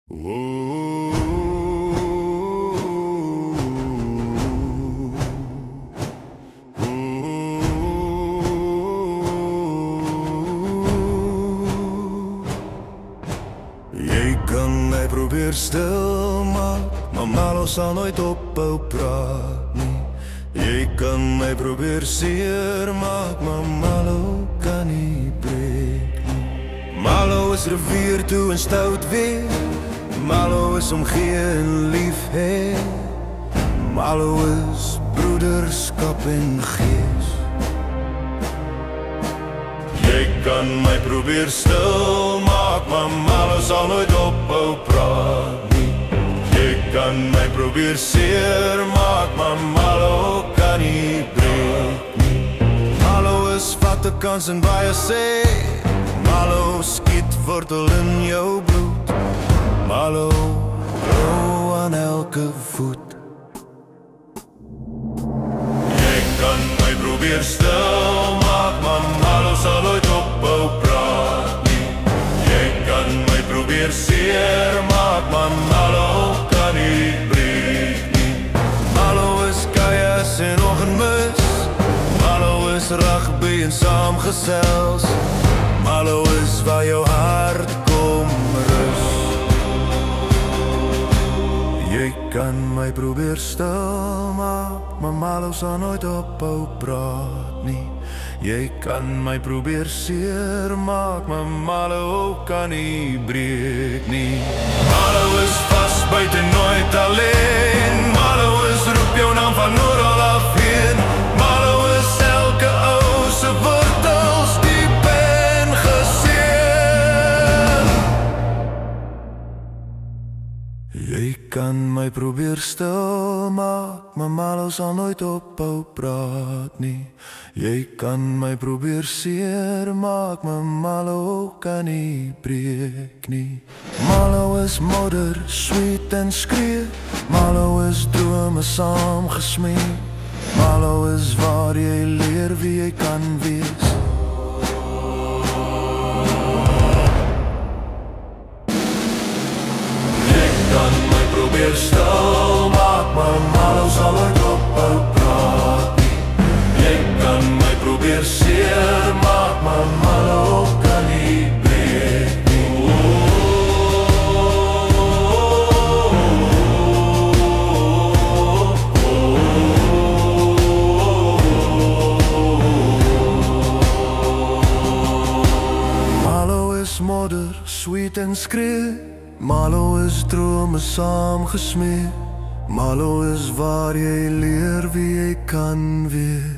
Jy kan my probeer stil maak, maar Malo sal nooit ophou praat nie. Jy kan my probeer seer maak, maar Malo kan nie breek nie. Malo is rivier toe en stout weer. Malo is omgee en lief hê. Malo is broederskap en gees. Jy kan my probeer stil maak, maar Malo sal nooit ophou praat nie. Jy kan my probeer seer maak, maar Malo kan nie breek nie. Malo is vat 'n kans en baie sê. Malo skiet wortel in jou bloed. Malo rou aan elke voet. Jy kan my probeer stil maak, maar Malo sal nooit ophou praat nie. Jy kan my probeer seer maak, maar Malo kan nie breek nie. Malo is kajas en oggendmis. Malo is rugby en saamgesels. Malo is waar jou hart kom rus. Jy kan my probeer stil maak, maar Malo sal nooit ophou praat nie. Jy kan my probeer seer maak, maar Malo kan nie breek nie. Malo is vas buite, nooit alleen. Malo is roep jou naam van oral af heen. Malo is elke ou se wortels diep en geseën. Jy kan my probeer stil maak, maar Malo sal nooit ophou praat nie. Jy kan my probeer seer maak, maar Malo kan nie breek nie. Malo is modder, sweet en skree. Malo is drome saamgesmee. Malo is waar jy leer wie jy kan wees. Jy kan my probeer stil maak, maar Malo sal nooit ophou praat nie. Jy kan my probeer seer maak, maar Malo kan nie breek nie. Malo is modder, sweet en skree. Malo is drome saamgesmee. Malo is waar jy leer wie jy kan wees.